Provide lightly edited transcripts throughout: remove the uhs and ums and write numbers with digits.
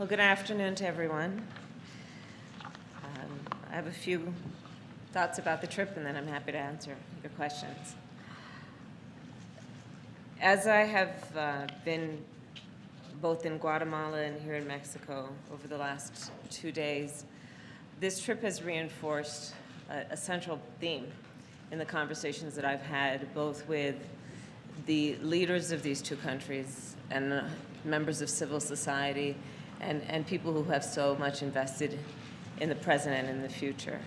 Well, good afternoon to everyone. I have a few thoughts about the trip, and then I'm happy to answer your questions. As I have been both in Guatemala and here in Mexico over the last 2 days, this trip has reinforced a central theme in the conversations that I've had, both with the leaders of these two countries and members of civil society and people who have so much invested in the present and in the future.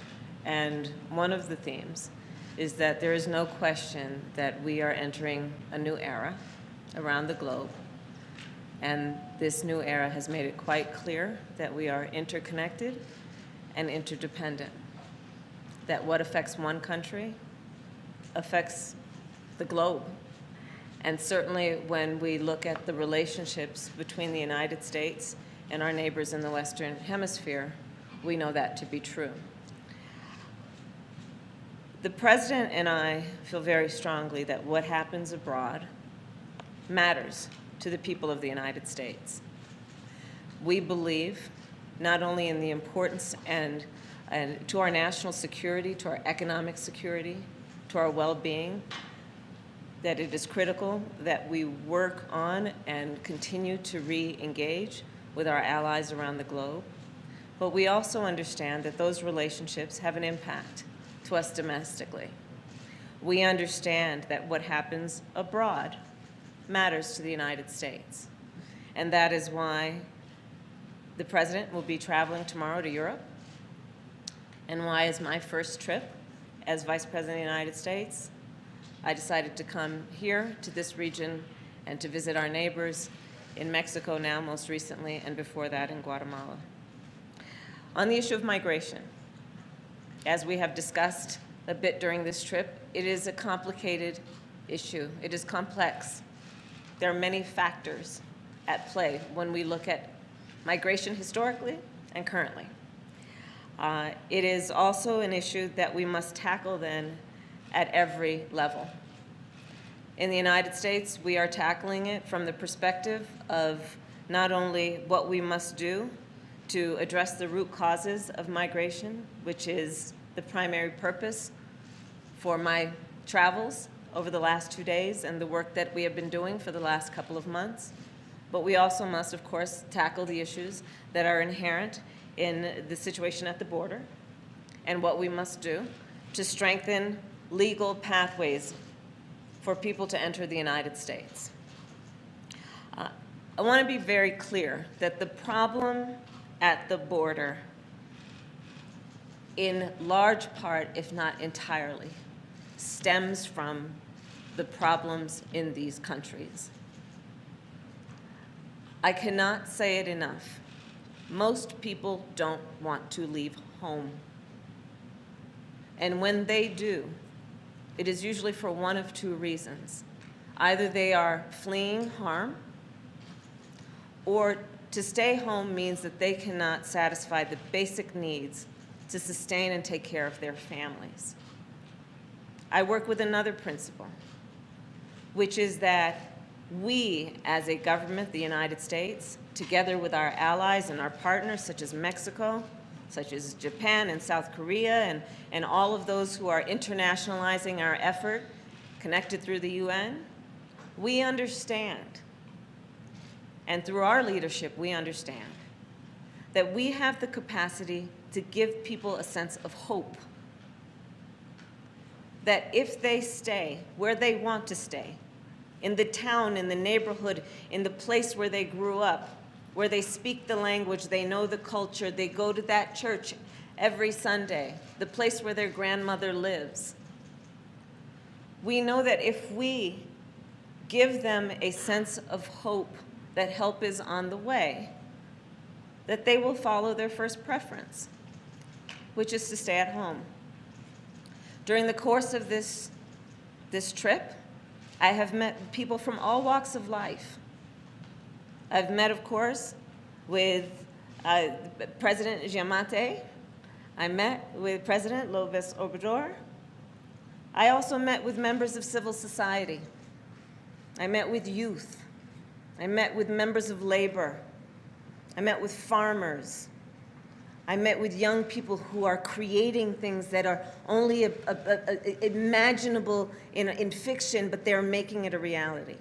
And one of the themes is that there is no question that we are entering a new era around the globe. And this new era has made it quite clear that we are interconnected and interdependent, that what affects one country affects the globe. And certainly when we look at the relationships between the United States and our neighbors in the Western Hemisphere, we know that to be true. The President and I feel very strongly that what happens abroad matters to the people of the United States. We believe not only in the importance and to our national security, to our economic security, to our well-being, that it is critical that we work on and continue to re-engage with our allies around the globe. But we also understand that those relationships have an impact to us domestically. We understand that what happens abroad matters to the United States. And that is why the President will be traveling tomorrow to Europe, and why, as my first trip as Vice President of the United States, I decided to come here to this region and to visit our neighbors in Mexico now, most recently, and before that in Guatemala. On the issue of migration, as we have discussed a bit during this trip, it is a complicated issue. It is complex. There are many factors at play when we look at migration historically and currently. It is also an issue that we must tackle then at every level. In the United States, we are tackling it from the perspective of not only what we must do to address the root causes of migration, which is the primary purpose for my travels over the last 2 days and the work that we have been doing for the last couple of months. But we also must, of course, tackle the issues that are inherent in the situation at the border and what we must do to strengthen legal pathways for people to enter the United States. I want to be very clear that the problem at the border, in large part, if not entirely, stems from the problems in these countries. I cannot say it enough. Most people don't want to leave home. And when they do, it is usually for one of two reasons. Either they are fleeing harm, or to stay home means that they cannot satisfy the basic needs to sustain and take care of their families. I work with another principle, which is that we, as a government, the United States, together with our allies and our partners, such as Mexico, such as Japan and South Korea, and all of those who are internationalizing our effort, connected through the UN, we understand, and through our leadership, we understand that we have the capacity to give people a sense of hope, that if they stay where they want to stay, in the town, in the neighborhood, in the place where they grew up, where they speak the language, they know the culture, they go to that church every Sunday, the place where their grandmother lives. We know that if we give them a sense of hope that help is on the way, that they will follow their first preference, which is to stay at home. During the course of this trip, I have met people from all walks of life. I've met, of course, with President Giammattei. I met with President López Obrador. I also met with members of civil society. I met with youth. I met with members of labor. I met with farmers. I met with young people who are creating things that are only imaginable in fiction, but they're making it a reality.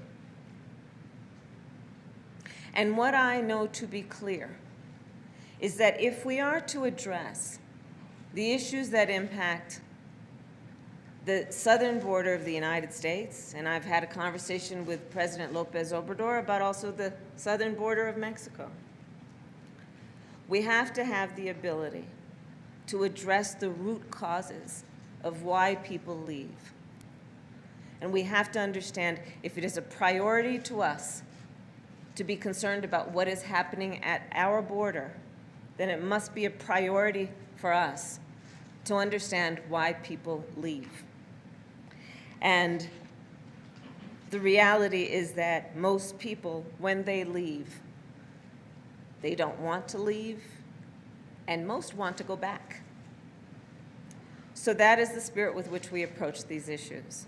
And what I know to be clear is that if we are to address the issues that impact the southern border of the United States, and I've had a conversation with President Lopez Obrador about also the southern border of Mexico, we have to have the ability to address the root causes of why people leave. And we have to understand, if it is a priority to us to be concerned about what is happening at our border, then it must be a priority for us to understand why people leave. And the reality is that most people, when they leave, they don't want to leave, and most want to go back. So that is the spirit with which we approach these issues.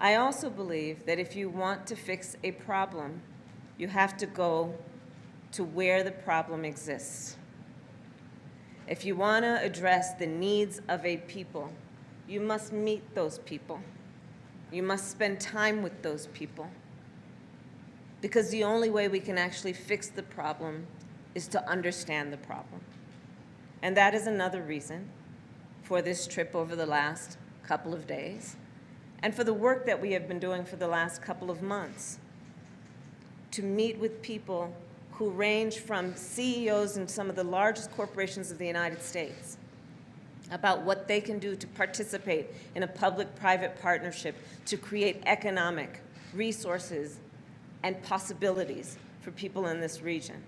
I also believe that if you want to fix a problem, you have to go to where the problem exists. If you want to address the needs of a people, you must meet those people. You must spend time with those people. Because the only way we can actually fix the problem is to understand the problem. And that is another reason for this trip over the last couple of days, and for the work that we have been doing for the last couple of months, to meet with people who range from CEOs in some of the largest corporations of the United States about what they can do to participate in a public-private partnership to create economic resources and possibilities for people in this region.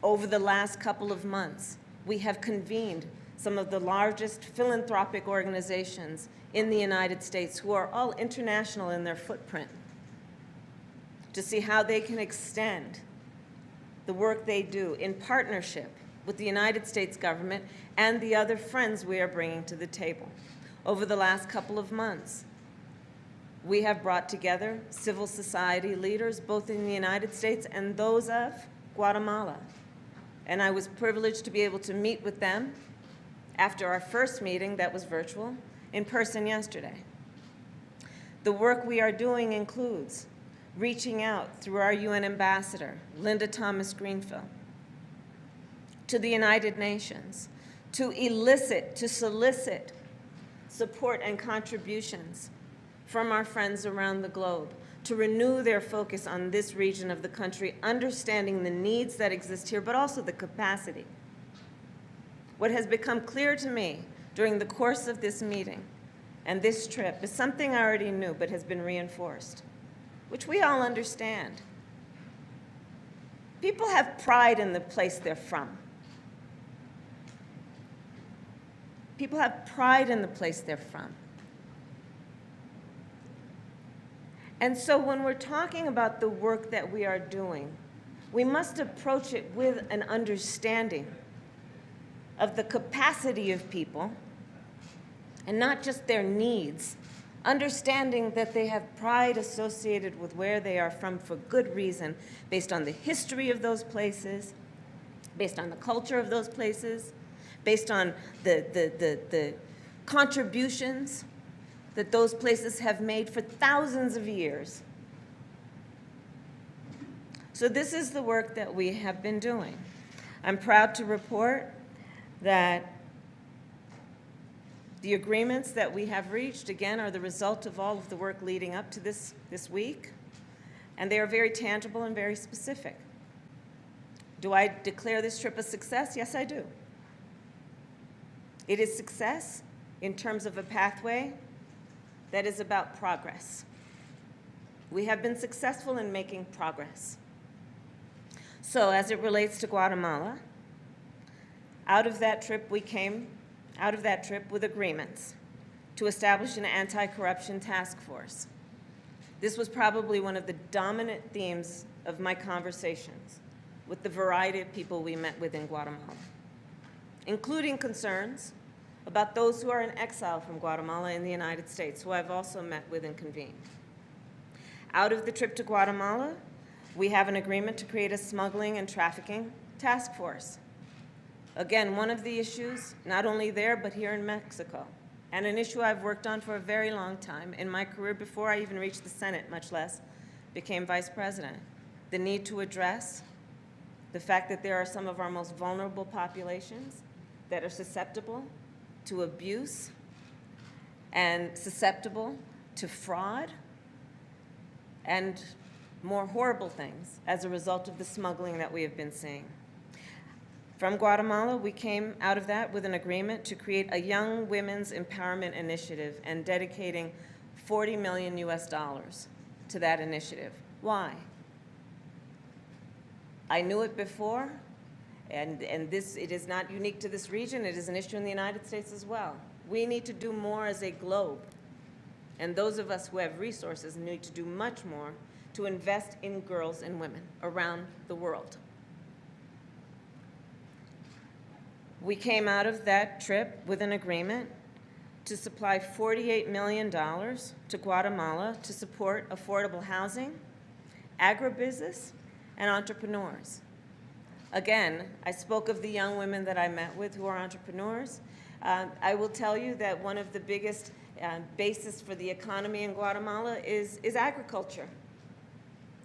Over the last couple of months, we have convened some of the largest philanthropic organizations in the United States, who are all international in their footprint, to see how they can extend the work they do in partnership with the United States government and the other friends we are bringing to the table. Over the last couple of months, we have brought together civil society leaders, both in the United States and those of Guatemala. And I was privileged to be able to meet with them after our first meeting that was virtual, in person yesterday. The work we are doing includes reaching out through our UN ambassador, Linda Thomas-Greenfield, to the United Nations, to solicit support and contributions from our friends around the globe, to renew their focus on this region of the country, understanding the needs that exist here, but also the capacity. What has become clear to me during the course of this meeting and this trip is something I already knew, but has been reinforced, which we all understand. People have pride in the place they're from. People have pride in the place they're from. And so when we're talking about the work that we are doing, we must approach it with an understanding of the capacity of people, and not just their needs, understanding that they have pride associated with where they are from for good reason, based on the history of those places, based on the culture of those places, based on the contributions that those places have made for thousands of years. So this is the work that we have been doing. I'm proud to report that the agreements that we have reached, again, are the result of all of the work leading up to this week, and they are very tangible and very specific. Do I declare this trip a success? Yes, I do. It is success in terms of a pathway that is about progress. We have been successful in making progress. So as it relates to Guatemala, out of that trip we came with agreements to establish an anti-corruption task force. This was probably one of the dominant themes of my conversations with the variety of people we met with in Guatemala, including concerns about those who are in exile from Guatemala in the United States, who I've also met with and convened. Out of the trip to Guatemala, We have an agreement to create a smuggling and trafficking task force. Again, one of the issues, not only there, but here in Mexico, and an issue I've worked on for a very long time in my career before I even reached the Senate, much less became vice president. The need to address the fact that there are some of our most vulnerable populations that are susceptible to abuse and susceptible to fraud and more horrible things as a result of the smuggling that we have been seeing. From Guatemala, we came out of that with an agreement to create a young women's empowerment initiative and dedicating $40 million to that initiative. Why? I knew it before, and it is not unique to this region. It is an issue in the United States as well. We need to do more as a globe, and those of us who have resources need to do much more to invest in girls and women around the world. We came out of that trip with an agreement to supply $48 million to Guatemala to support affordable housing, agribusiness, and entrepreneurs. Again, I spoke of the young women that I met with who are entrepreneurs. I will tell you that one of the biggest bases for the economy in Guatemala is agriculture.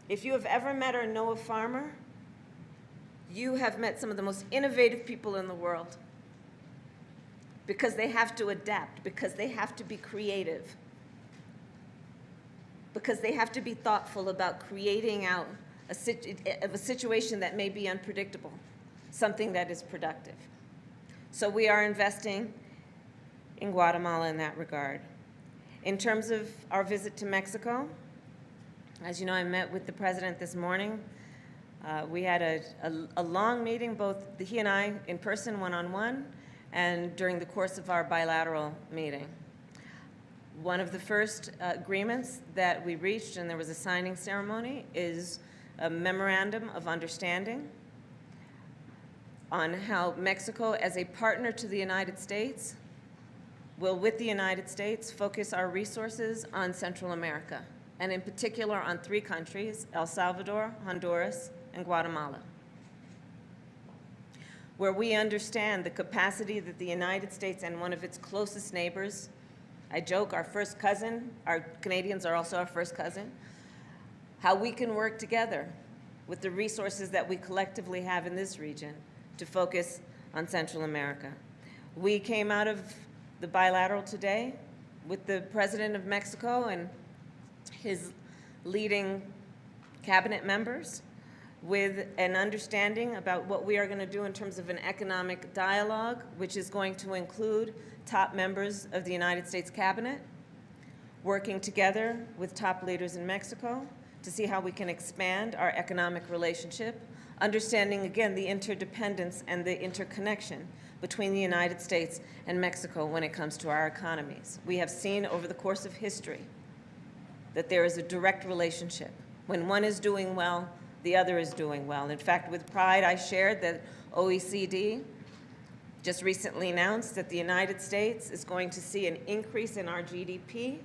If you have ever met or know a farmer, you have met some of the most innovative people in the world, because they have to adapt, because they have to be creative, because they have to be thoughtful about creating out a situation that may be unpredictable, something that is productive. So we are investing in Guatemala in that regard. In terms of our visit to Mexico, as you know, I met with the president this morning. We had a long meeting, both he and I in person, one-on-one, and during the course of our bilateral meeting. One of the first agreements that we reached, and there was a signing ceremony, is a memorandum of understanding on how Mexico, as a partner to the United States, will, with the United States, focus our resources on Central America, and in particular on 3 countries, El Salvador, Honduras, and Guatemala, where we understand the capacity that the United States and one of its closest neighbors, I joke, our first cousin, our Canadians are also our first cousin, how we can work together with the resources that we collectively have in this region to focus on Central America. We came out of the bilateral today with the President of Mexico and his leading cabinet members with an understanding about what we are going to do in terms of an economic dialogue, which is going to include top members of the United States cabinet, working together with top leaders in Mexico to see how we can expand our economic relationship, understanding, again, the interdependence and the interconnection between the United States and Mexico when it comes to our economies. We have seen over the course of history that there is a direct relationship. When one is doing well, the other is doing well. In fact, with pride, I shared that OECD just recently announced that the United States is going to see an increase in our GDP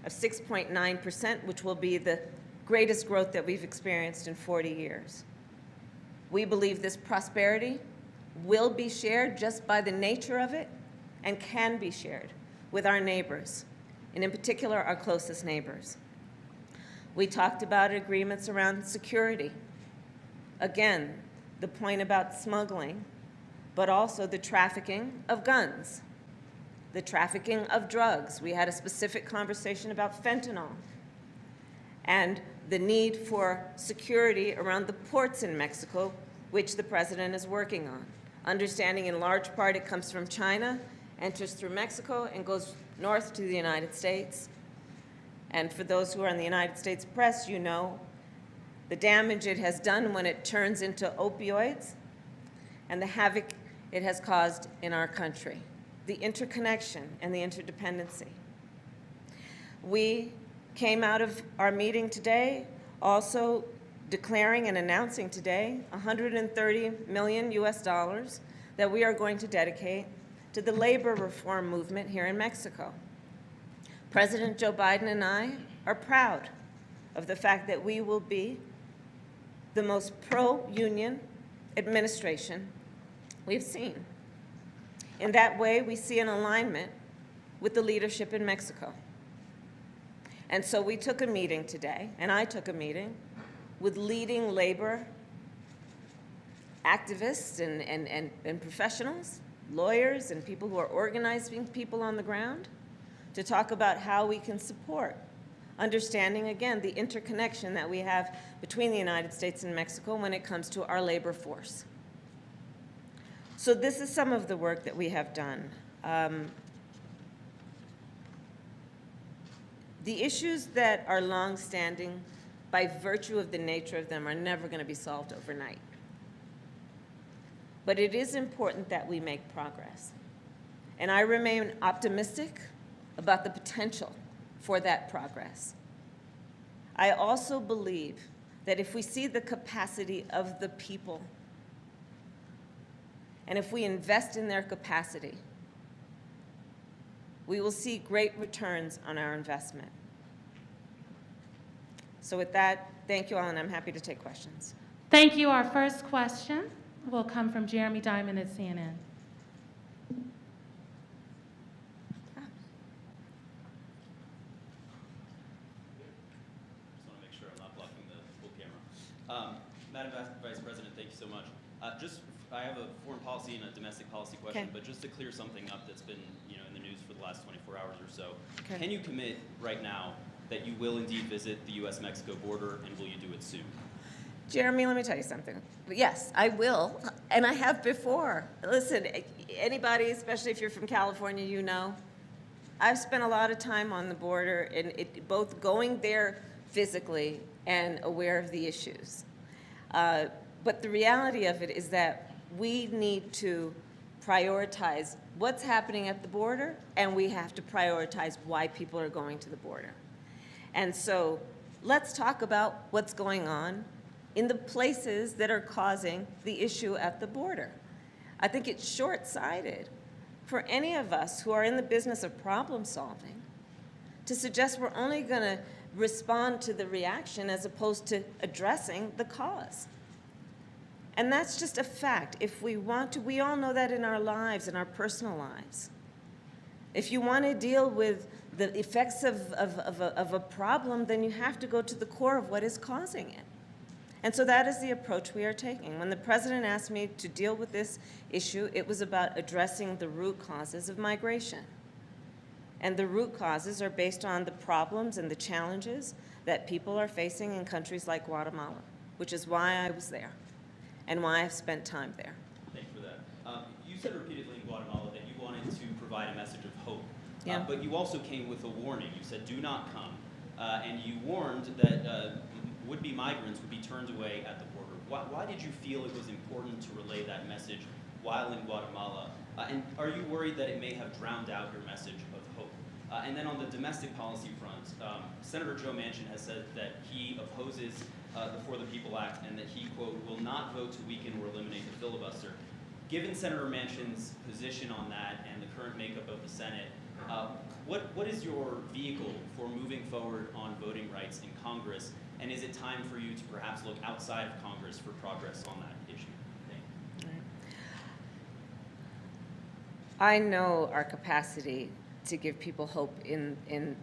of 6.9%, which will be the greatest growth that we've experienced in 40 years. We believe this prosperity will be shared just by the nature of it and can be shared with our neighbors, and in particular, our closest neighbors. We talked about agreements around security. Again, the point about smuggling, but also the trafficking of guns, the trafficking of drugs. We had a specific conversation about fentanyl and the need for security around the ports in Mexico, which the president is working on. Understanding in large part it comes from China, enters through Mexico, and goes north to the United States. And for those who are in the United States press, you know the damage it has done when it turns into opioids and the havoc it has caused in our country, the interconnection and the interdependency. We came out of our meeting today also declaring and announcing today $130 million that we are going to dedicate to the labor reform movement here in Mexico. President Joe Biden and I are proud of the fact that we will be the most pro-union administration we've seen. In that way, we see an alignment with the leadership in Mexico. And so we took a meeting today, and I took a meeting with leading labor activists and professionals, lawyers, and people who are organizing people on the ground to talk about how we can support, understanding, again, the interconnection that we have between the United States and Mexico when it comes to our labor force. So this is some of the work that we have done. The issues that are long-standing, by virtue of the nature of them, are never going to be solved overnight. But it is important that we make progress. And I remain optimistic about the potential for that progress. I also believe that if we see the capacity of the people, and if we invest in their capacity, we will see great returns on our investment. So with that, thank you all, and I'm happy to take questions. Thank you. Our first question will come from Jeremy Diamond at CNN. Madam Vice President, thank you so much. I have a foreign policy and a domestic policy question, Okay. but just to clear something up that's been, in the news for the last 24 hours or so. Okay. Can you commit right now that you will indeed visit the U.S.-Mexico border, and will you do it soon? Jeremy, let me tell you something. Yes, I will, and I have before. Listen, anybody, especially if you're from California, you know, I've spent a lot of time on the border, and both going there physically and aware of the issues. But the reality of it is that we need to prioritize what's happening at the border, and we have to prioritize why people are going to the border. And so let's talk about what's going on in the places that are causing the issue at the border. I think it's short-sighted for any of us who are in the business of problem solving to suggest we're only going to respond to the reaction as opposed to addressing the cause. And that's just a fact. If we want to, we all know that in our lives, in our personal lives. If you want to deal with the effects of a problem, then you have to go to the core of what is causing it. And so that is the approach we are taking. When the president asked me to deal with this issue, it was about addressing the root causes of migration. And the root causes are based on the problems and the challenges that people are facing in countries like Guatemala, which is why I was there and why I've spent time there. Thank you for that. You said repeatedly in Guatemala that you wanted to provide a message of hope. Yeah. But you also came with a warning. You said, do not come. And you warned that would-be migrants would be turned away at the border. Why did you feel it was important to relay that message while in Guatemala? And are you worried that it may have drowned out your message of hope? And then on the domestic policy front, Senator Joe Manchin has said that he opposes the For the People Act and that he, quote, will not vote to weaken or eliminate the filibuster. Given Senator Manchin's position on that and the current makeup of the Senate, what is your vehicle for moving forward on voting rights in Congress? And is it time for you to perhaps look outside of Congress for progress on that issue? Thank you. I know our capacity to give people hope in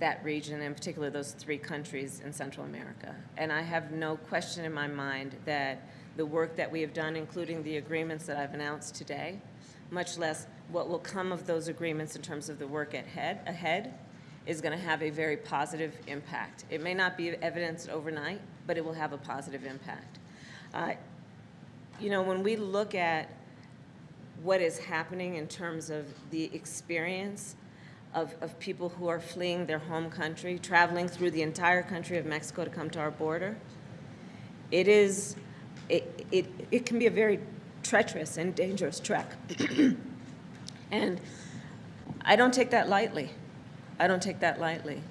that region, in particular those 3 countries in Central America. And I have no question in my mind that the work that we have done, including the agreements that I've announced today, much less what will come of those agreements in terms of the work ahead, is going to have a very positive impact. It may not be evidenced overnight, but it will have a positive impact. When we look at what is happening in terms of the experience of people who are fleeing their home country, traveling through the entire country of Mexico to come to our border, it can be a very treacherous and dangerous trek. And I don't take that lightly. I don't take that lightly.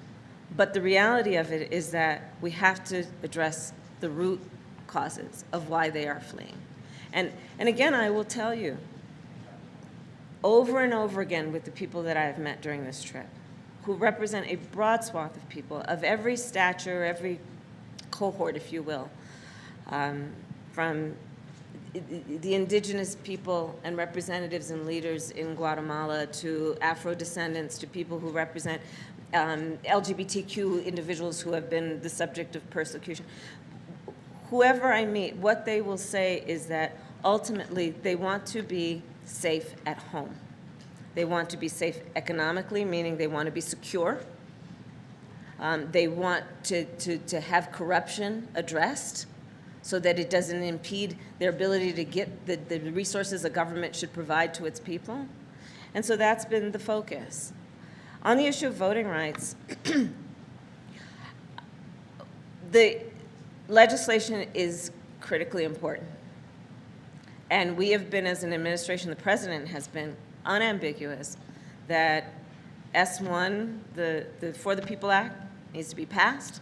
But the reality of it is that we have to address the root causes of why they are fleeing. And again, I will tell you, over and over again with the people that I have met during this trip, who represent a broad swath of people of every stature, every cohort, if you will, from the indigenous people and representatives and leaders in Guatemala to Afro-descendants to people who represent LGBTQ individuals who have been the subject of persecution. Whoever I meet, what they will say is that ultimately they want to be safe at home. They want to be safe economically, meaning they want to be secure. They want to have corruption addressed so that it doesn't impede their ability to get the resources a government should provide to its people. And so that's been the focus. On the issue of voting rights, the legislation is critically important. And we have been, as an administration, the president has been unambiguous that S1, the For the People Act, needs to be passed.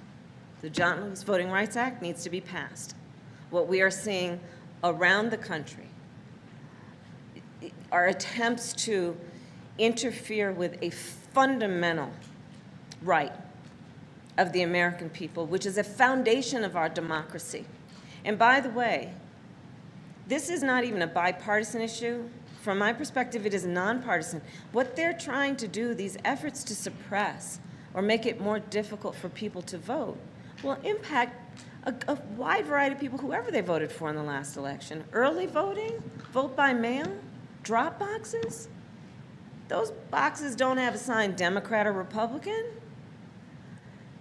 The John Lewis Voting Rights Act needs to be passed. What we are seeing around the country are attempts to interfere with a fundamental right of the American people, which is a foundation of our democracy. And by the way, this is not even a bipartisan issue. From my perspective, it is nonpartisan. What they're trying to do, these efforts to suppress or make it more difficult for people to vote, will impact a wide variety of people, whoever they voted for in the last election. Early voting, vote by mail, drop boxes. Those boxes don't have a sign Democrat or Republican.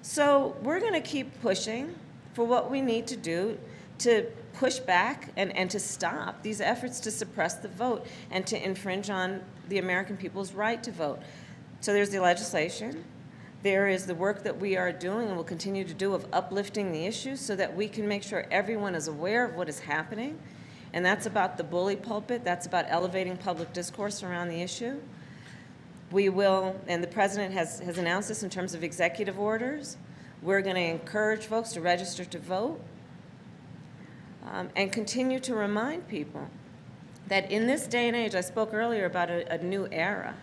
So we're going to keep pushing for what we need to do to push back and to stop these efforts to suppress the vote and to infringe on the American people's right to vote. So there's the legislation. There is the work that we are doing and will continue to do of uplifting the issues so that we can make sure everyone is aware of what is happening. And that's about the bully pulpit. That's about elevating public discourse around the issue. We will, and the president has announced this in terms of executive orders, we're going to encourage folks to register to vote and continue to remind people that in this day and age, I spoke earlier about a new era.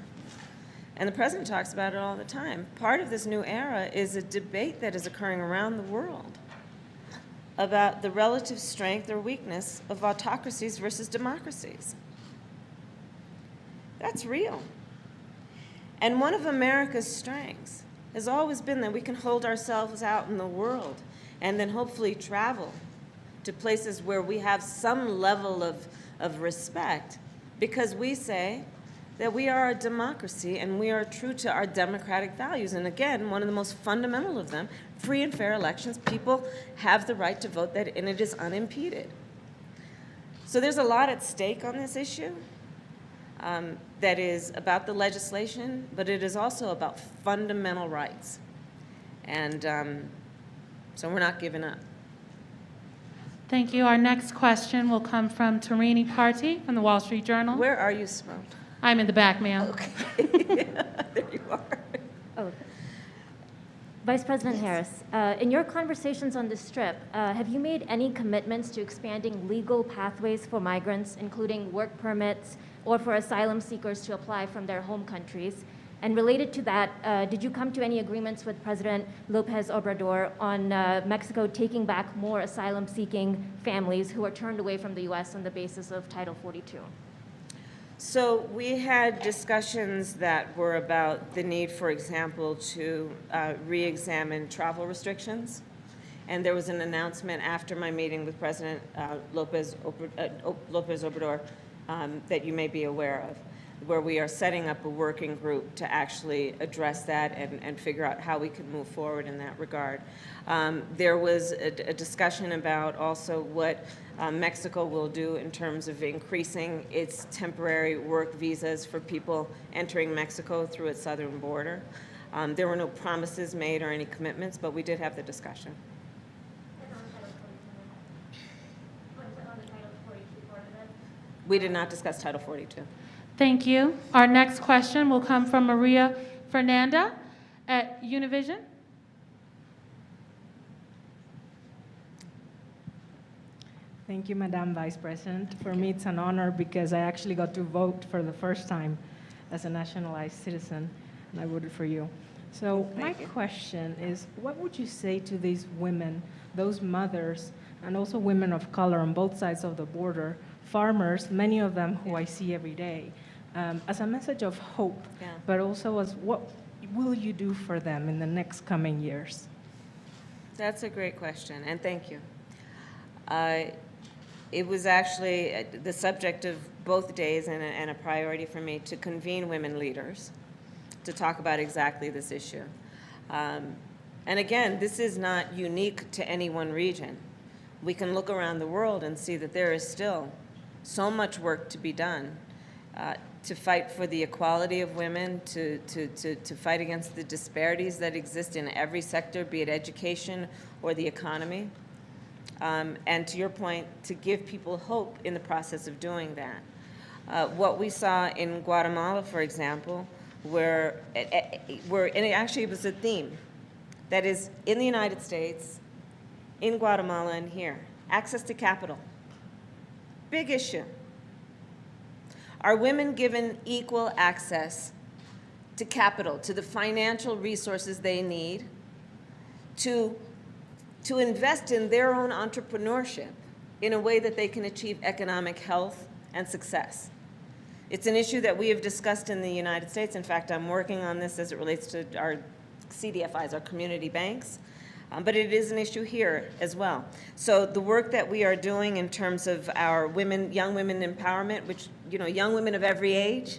And the president talks about it all the time. Part of this new era is a debate that is occurring around the world about the relative strength or weakness of autocracies versus democracies. That's real. And one of America's strengths has always been that we can hold ourselves out in the world and then hopefully travel to places where we have some level of respect because we say that we are a democracy and we are true to our democratic values. And again, one of the most fundamental of them, free and fair elections. People have the right to vote, and it is unimpeded. So there's a lot at stake on this issue that is about the legislation, but it is also about fundamental rights. And so we're not giving up. Thank you. Our next question will come from Tarini Party from the Wall Street Journal. Where are you, Simone? I'm in the back, ma'am. Okay. There you are. Oh. Vice President Harris, in your conversations on the Strip, have you made any commitments to expanding legal pathways for migrants, including work permits, or for asylum seekers to apply from their home countries? And related to that, did you come to any agreements with President López Obrador on Mexico taking back more asylum-seeking families who are turned away from the U.S. on the basis of Title 42? So we had discussions that were about the need, for example, to re-examine travel restrictions. And there was an announcement after my meeting with President López Obrador that you may be aware of, where we are setting up a working group to actually address that and figure out how we can move forward in that regard. There was a discussion about also what Mexico will do in terms of increasing its temporary work visas for people entering Mexico through its southern border. There were no promises made or any commitments, but we did have the discussion. We did not discuss Title 42. Thank you. Our next question will come from Maria Fernanda at Univision. Thank you, Madam Vice President. For me, it's an honor because I actually got to vote for the first time as a nationalized citizen, and I voted for you. So my Thank you. question is, what would you say to these women, those mothers, and also women of color on both sides of the border, farmers, many of them who I see every day, as a message of hope, Yeah. but also as what will you do for them in the next coming years? That's a great question, and thank you. It was actually the subject of both days and a priority for me to convene women leaders to talk about exactly this issue. And again, this is not unique to any one region. We can look around the world and see that there is still so much work to be done to fight for the equality of women, to fight against the disparities that exist in every sector, be it education or the economy. And to your point, to give people hope in the process of doing that. What we saw in Guatemala, for example, where and it actually was a theme, that is in the United States, in Guatemala and here, access to capital. Big issue. Are women given equal access to capital, to the financial resources they need to invest in their own entrepreneurship in a way that they can achieve economic health and success? It's an issue that we have discussed in the United States. In fact, I'm working on this as it relates to our CDFIs, our community banks. But it is an issue here as well. So the work that we are doing in terms of our young women empowerment, which, young women of every age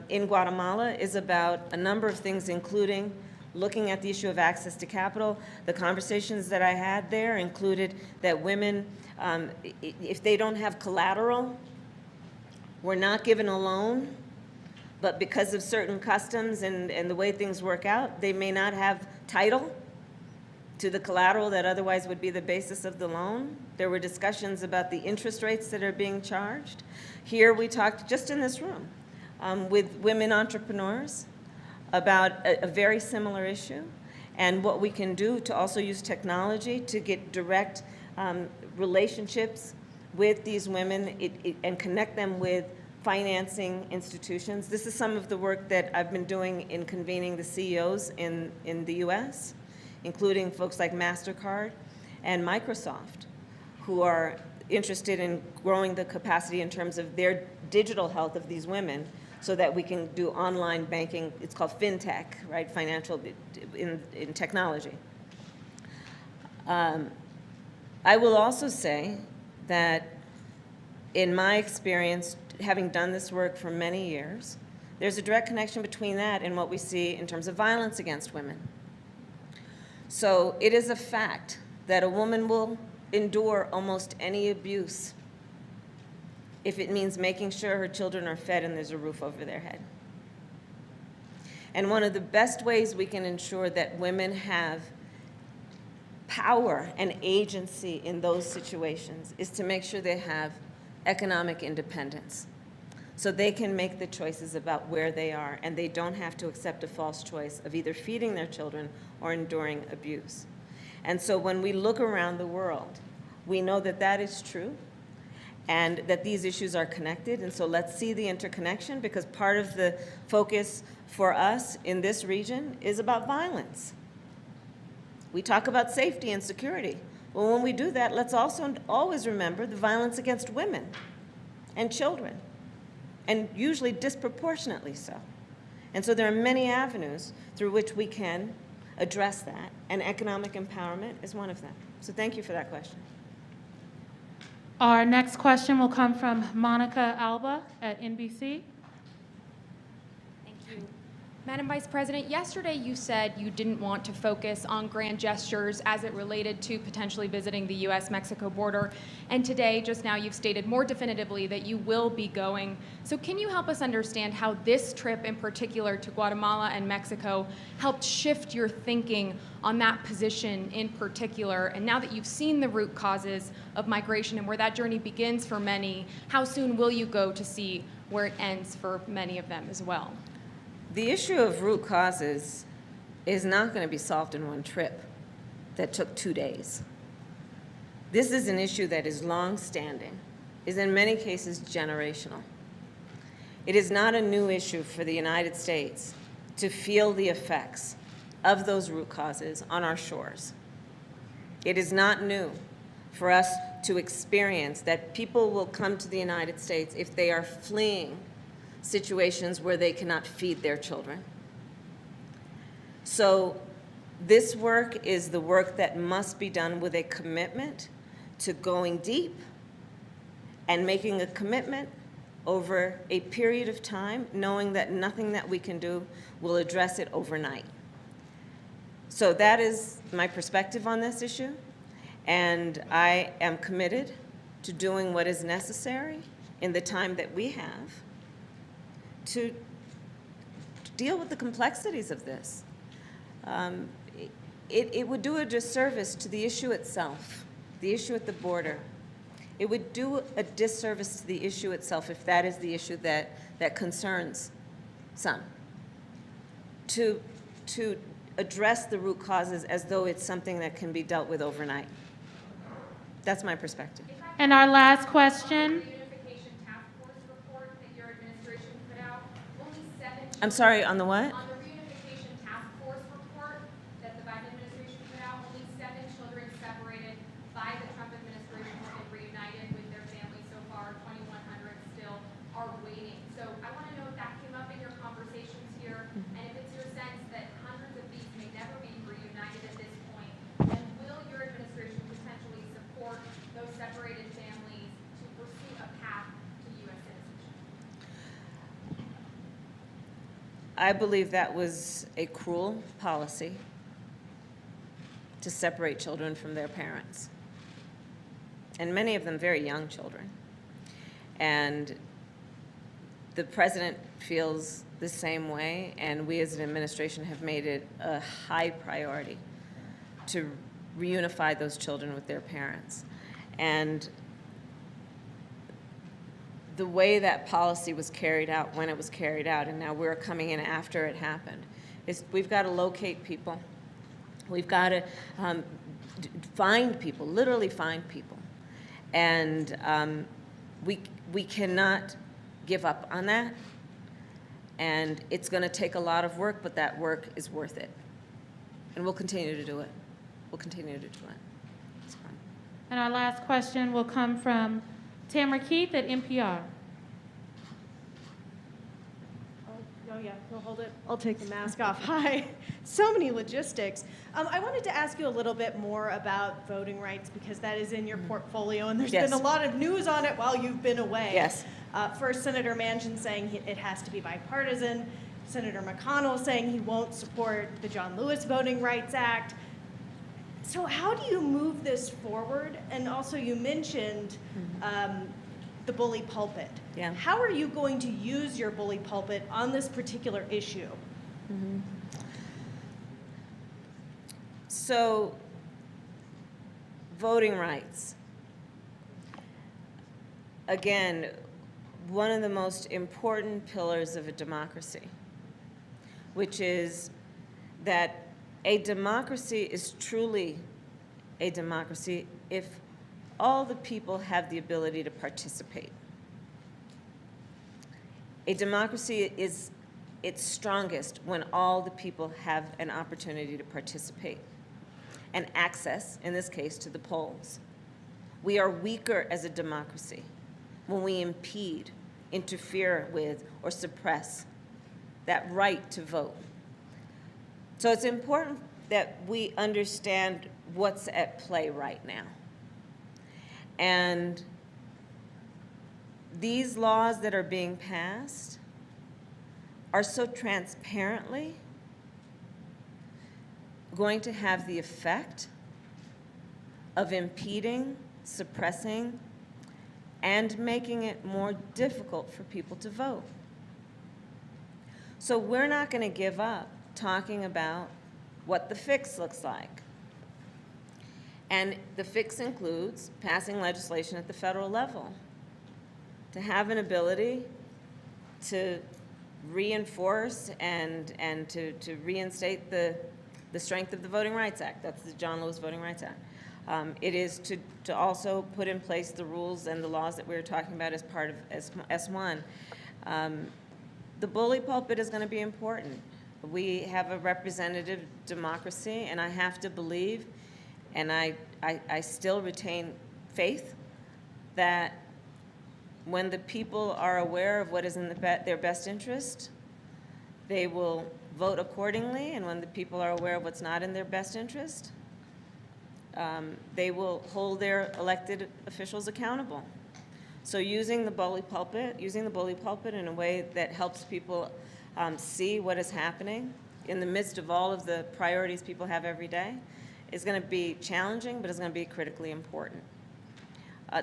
in Guatemala, is about a number of things, including looking at the issue of access to capital. The conversations that I had there included that women, if they don't have collateral, were not given a loan, but because of certain customs and the way things work out, they may not have title to the collateral that otherwise would be the basis of the loan. There were discussions about the interest rates that are being charged. Here we talked, just in this room, with women entrepreneurs about a very similar issue and what we can do to also use technology to get direct relationships with these women and connect them with financing institutions. This is some of the work that I've been doing in convening the CEOs in the US, including folks like MasterCard and Microsoft, who are interested in growing the capacity in terms of their digital health of these women so that we can do online banking. It's called fintech, right? Financial in technology. I will also say that in my experience, having done this work for many years, there's a direct connection between that and what we see in terms of violence against women. So it is a fact that a woman will endure almost any abuse if it means making sure her children are fed and there's a roof over their head. And one of the best ways we can ensure that women have power and agency in those situations is to make sure they have economic independence, so they can make the choices about where they are, and they don't have to accept a false choice of either feeding their children or enduring abuse. And so when we look around the world, we know that that is true and that these issues are connected. And so let's see the interconnection, because part of the focus for us in this region is about violence. We talk about safety and security. Well, when we do that, let's also always remember the violence against women and children, and usually disproportionately so. And so there are many avenues through which we can address that, and economic empowerment is one of them. So thank you for that question. Our next question will come from Monica Alba at NBC. Thank you. Madam Vice President, yesterday you said you didn't want to focus on grand gestures as it related to potentially visiting the U.S.-Mexico border. And today, just now, you've stated more definitively that you will be going. So can you help us understand how this trip in particular to Guatemala and Mexico helped shift your thinking on that position in particular? And now that you've seen the root causes of migration and where that journey begins for many, how soon will you go to see where it ends for many of them as well? The issue of root causes is not going to be solved in one trip that took 2 days. This is an issue that is long-standing, is in many cases generational. It is not a new issue for the United States to feel the effects of those root causes on our shores. It is not new for us to experience that people will come to the United States if they are fleeing situations where they cannot feed their children. So this work is the work that must be done with a commitment to going deep and making a commitment over a period of time, knowing that nothing that we can do will address it overnight. So that is my perspective on this issue, and I am committed to doing what is necessary in the time that we have to deal with the complexities of this. It would do a disservice to the issue itself, the issue at the border. It would do a disservice to the issue itself if that is the issue that concerns some. To address the root causes as though it's something that can be dealt with overnight. That's my perspective. And our last question. I'm sorry, on the what? On the reunification task force report that the Biden administration put out, only 7 children separated by the Trump administration have been reunited with their families so far. 2,100 still are waiting. So I want to know if that came up in your conversations here, and if it's your sense that hundreds of these may never be reunited at this point, and will your administration potentially support those separated families to pursue a path to U.S. citizenship? I believe that was a cruel policy to separate children from their parents, and many of them very young children. And the president feels the same way, and we as an administration have made it a high priority to reunify those children with their parents. And the way that policy was carried out, when it was carried out, and now we're coming in after it happened, is we've got to locate people. We've got to find people, literally find people. And we cannot give up on that. And it's going to take a lot of work, but that work is worth it. And we'll continue to do it. We'll continue to do it. It's fine. And our last question will come from Tamara Keith at NPR. Oh, yeah, we'll hold it. I'll take the mask off. Hi. So many logistics. I wanted to ask you a little bit more about voting rights because that is in your portfolio, and there's Yes. been a lot of news on it while you've been away. Yes. First, Senator Manchin saying it has to be bipartisan. Senator McConnell saying he won't support the John Lewis Voting Rights Act. So how do you move this forward? And also you mentioned the bully pulpit. Yeah. How are you going to use your bully pulpit on this particular issue? So, voting rights. Again, one of the most important pillars of a democracy, which is that a democracy is truly a democracy if all the people have the ability to participate. A democracy is its strongest when all the people have an opportunity to participate and access, in this case, to the polls. We are weaker as a democracy when we impede, interfere with, or suppress that right to vote. So it's important that we understand what's at play right now. And these laws that are being passed are so transparently going to have the effect of impeding, suppressing, and making it more difficult for people to vote. So we're not going to give up talking about what the fix looks like. And the fix includes passing legislation at the federal level to have an ability to reinforce and to reinstate the strength of the Voting Rights Act. That's the John Lewis Voting Rights Act. It is to also put in place the rules and the laws that we were talking about as part of S1. The bully pulpit is going to be important. We have a representative democracy, and I have to believe, and I still retain faith, that when the people are aware of what is in their best interest, they will vote accordingly, and when the people are aware of what's not in their best interest, they will hold their elected officials accountable. So using the bully pulpit in a way that helps people see what is happening in the midst of all of the priorities people have every day is going to be challenging, but it's going to be critically important.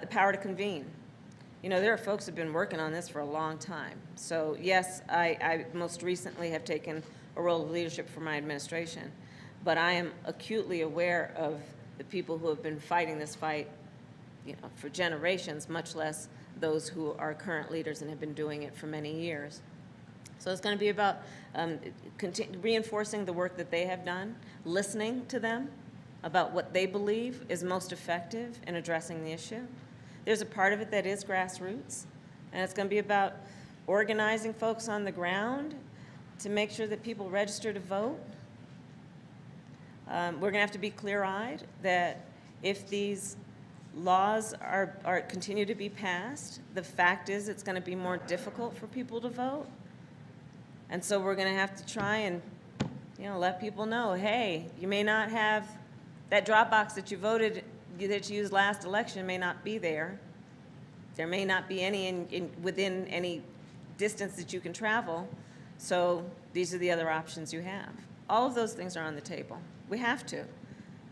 The power to convene. You know, there are folks who have been working on this for a long time. So yes, I most recently have taken a role of leadership for my administration, but I am acutely aware of the people who have been fighting this fight, you know, for generations, much less those who are current leaders and have been doing it for many years. So it's going to be about reinforcing the work that they have done, listening to them about what they believe is most effective in addressing the issue. There's a part of it that is grassroots, and it's going to be about organizing folks on the ground to make sure that people register to vote. We're going to have to be clear-eyed that if these laws continue to be passed, the fact is it's going to be more difficult for people to vote. And so we're going to have to try and, you know, let people know, hey, you may not have that drop box that you voted, that you used last election may not be there. There may not be any within any distance that you can travel. So these are the other options you have. All of those things are on the table. We have to.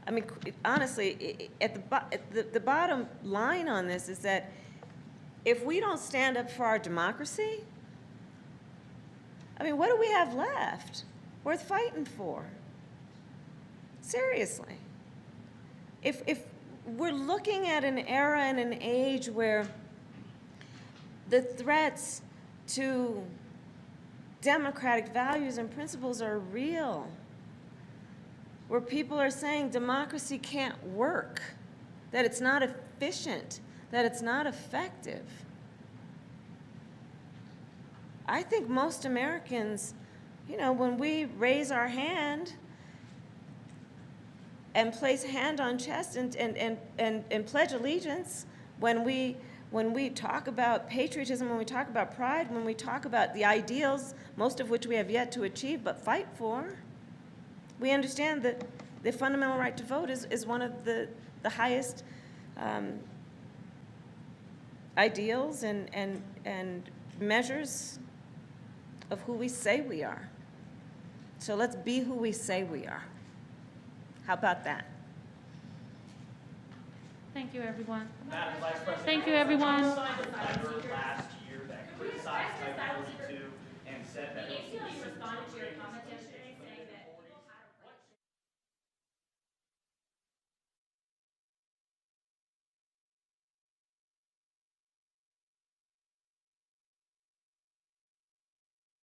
I mean, honestly, the bottom line on this is that if we don't stand up for our democracy, I mean, what do we have left worth fighting for? Seriously. If we're looking at an era and an age where the threats to democratic values and principles are real, where people are saying democracy can't work, that it's not efficient, that it's not effective, I think most Americans, you know, when we raise our hand and place hand on chest and pledge allegiance, when we talk about patriotism, when we talk about pride, when we talk about the ideals, most of which we have yet to achieve but fight for, we understand that the fundamental right to vote is one of the highest ideals and measures of who we say we are. So let's be who we say we are. How about that? Thank you, everyone. Madam Vice President. Thank you, everyone. You signed a letter last year that criticized Title 42 and said that it was